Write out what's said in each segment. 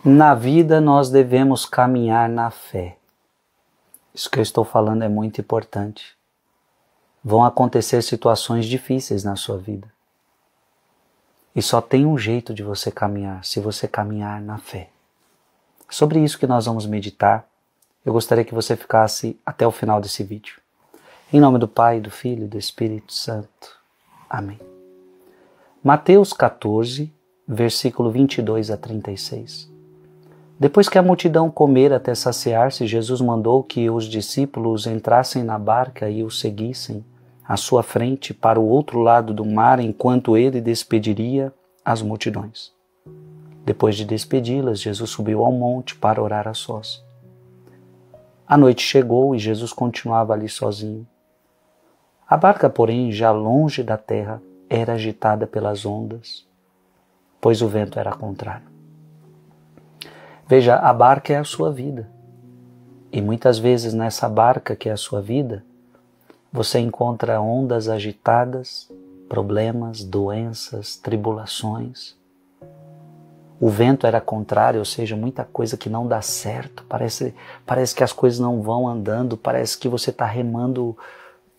Na vida nós devemos caminhar na fé. Isso que eu estou falando é muito importante. Vão acontecer situações difíceis na sua vida. E só tem um jeito de você caminhar, se você caminhar na fé. Sobre isso que nós vamos meditar, eu gostaria que você ficasse até o final desse vídeo. Em nome do Pai, do Filho e do Espírito Santo. Amém. Mateus 14, versículo 22 a 36. Depois que a multidão comera até saciar-se, Jesus mandou que os discípulos entrassem na barca e o seguissem à sua frente para o outro lado do mar, enquanto ele despediria as multidões. Depois de despedi-las, Jesus subiu ao monte para orar a sós. A noite chegou e Jesus continuava ali sozinho. A barca, porém, já longe da terra, era agitada pelas ondas, pois o vento era contrário. Veja, a barca é a sua vida. E muitas vezes nessa barca que é a sua vida, você encontra ondas agitadas, problemas, doenças, tribulações. O vento era contrário, ou seja, muita coisa que não dá certo. Parece que as coisas não vão andando, parece que você está remando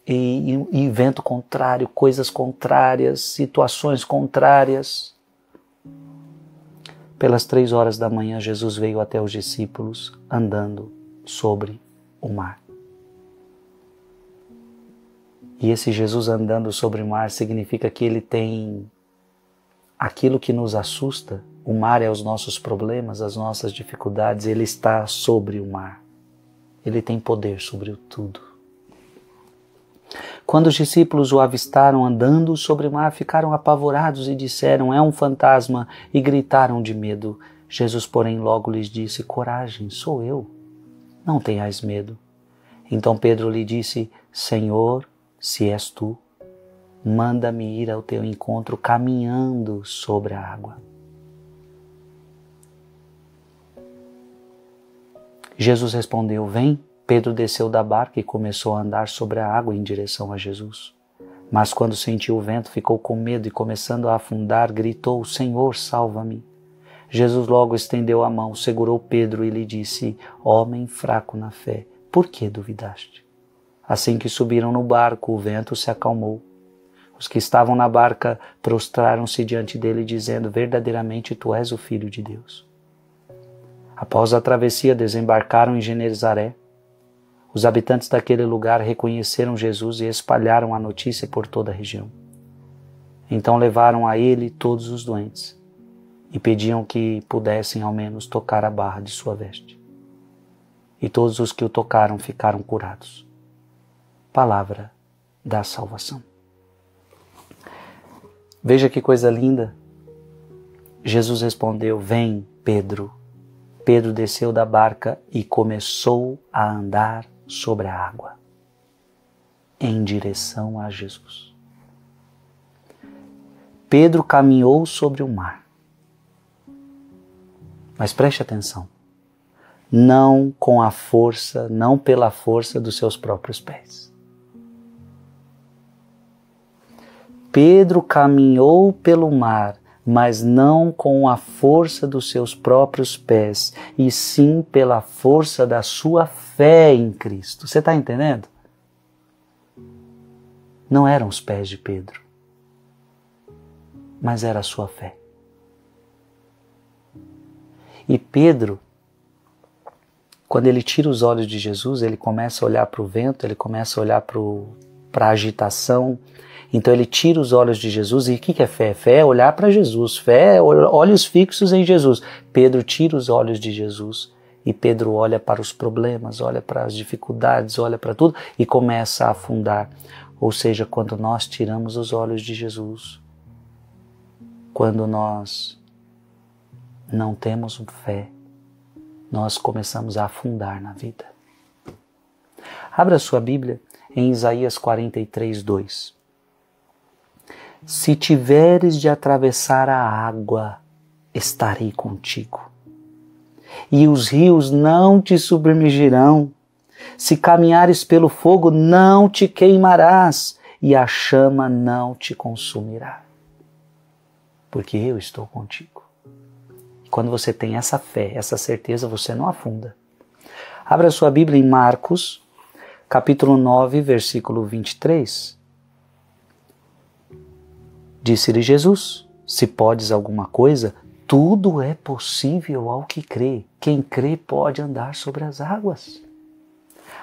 e vento contrário, coisas contrárias, situações contrárias. Pelas 3 horas da manhã, Jesus veio até os discípulos andando sobre o mar. E esse Jesus andando sobre o mar significa que ele tem aquilo que nos assusta. O mar é os nossos problemas, as nossas dificuldades. Ele está sobre o mar. Ele tem poder sobre o tudo. Quando os discípulos o avistaram andando sobre o mar, ficaram apavorados e disseram: é um fantasma, e gritaram de medo. Jesus, porém, logo lhes disse: coragem, sou eu, não tenhais medo. Então Pedro lhe disse: Senhor, se és tu, manda-me ir ao teu encontro caminhando sobre a água. Jesus respondeu: vem. Pedro desceu da barca e começou a andar sobre a água em direção a Jesus. Mas quando sentiu o vento, ficou com medo e, começando a afundar, gritou: Senhor, salva-me. Jesus logo estendeu a mão, segurou Pedro e lhe disse: homem fraco na fé, por que duvidaste? Assim que subiram no barco, o vento se acalmou. Os que estavam na barca prostraram-se diante dele, dizendo: verdadeiramente tu és o Filho de Deus. Após a travessia, desembarcaram em Genesaré. Os habitantes daquele lugar reconheceram Jesus e espalharam a notícia por toda a região. Então levaram a ele todos os doentes e pediam que pudessem ao menos tocar a barra de sua veste. E todos os que o tocaram ficaram curados. Palavra da salvação. Veja que coisa linda. Jesus respondeu: vem, Pedro. Pedro desceu da barca e começou a andar sobre a água, em direção a Jesus. Pedro caminhou sobre o mar. Mas preste atenção, não com a força, não pela força dos seus próprios pés. Pedro caminhou pelo mar, mas não com a força dos seus próprios pés, e sim pela força da sua fé em Cristo. Você está entendendo? Não eram os pés de Pedro, mas era a sua fé. E Pedro, quando ele tira os olhos de Jesus, ele começa a olhar para o vento, ele começa a olhar para a agitação. Então ele tira os olhos de Jesus. E o que é fé? Fé é olhar para Jesus. Fé é olhos fixos em Jesus. Pedro tira os olhos de Jesus e Pedro olha para os problemas, olha para as dificuldades, olha para tudo e começa a afundar. Ou seja, quando nós tiramos os olhos de Jesus, quando nós não temos fé, nós começamos a afundar na vida. Abra sua Bíblia em Isaías 43, 2. Se tiveres de atravessar a água, estarei contigo, e os rios não te submergirão. Se caminhares pelo fogo, não te queimarás, e a chama não te consumirá, porque eu estou contigo. Quando você tem essa fé, essa certeza, você não afunda. Abra sua Bíblia em Marcos, capítulo 9, versículo 23. Disse-lhe Jesus: se podes alguma coisa, tudo é possível ao que crê. Quem crê pode andar sobre as águas.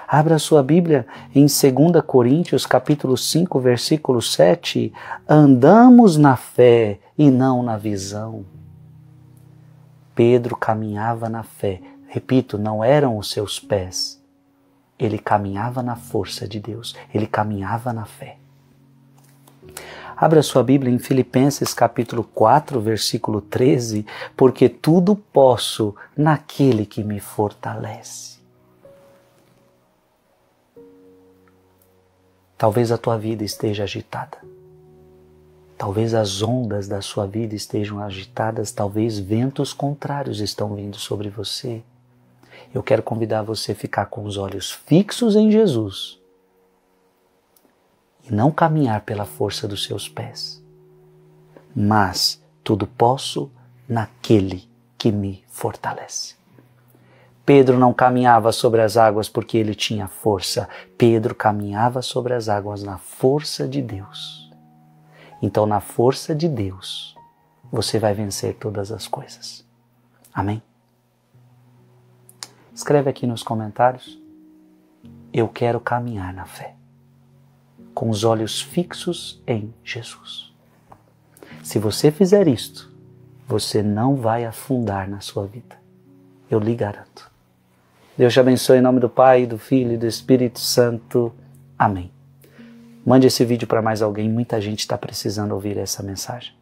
Abra sua Bíblia em 2 Coríntios, capítulo 5, versículo 7. Andamos na fé e não na visão. Pedro caminhava na fé. Repito, não eram os seus pés. Ele caminhava na força de Deus. Ele caminhava na fé. Abra sua Bíblia em Filipenses capítulo 4, versículo 13. Porque tudo posso naquele que me fortalece. Talvez a tua vida esteja agitada. Talvez as ondas da sua vida estejam agitadas. Talvez ventos contrários estão vindo sobre você. Eu quero convidar você a ficar com os olhos fixos em Jesus e não caminhar pela força dos seus pés. Mas tudo posso naquele que me fortalece. Pedro não caminhava sobre as águas porque ele tinha força. Pedro caminhava sobre as águas na força de Deus. Então, na força de Deus, você vai vencer todas as coisas. Amém? Escreve aqui nos comentários: eu quero caminhar na fé, com os olhos fixos em Jesus. Se você fizer isto, você não vai afundar na sua vida. Eu lhe garanto. Deus te abençoe em nome do Pai, do Filho e do Espírito Santo. Amém. Mande esse vídeo para mais alguém. Muita gente está precisando ouvir essa mensagem.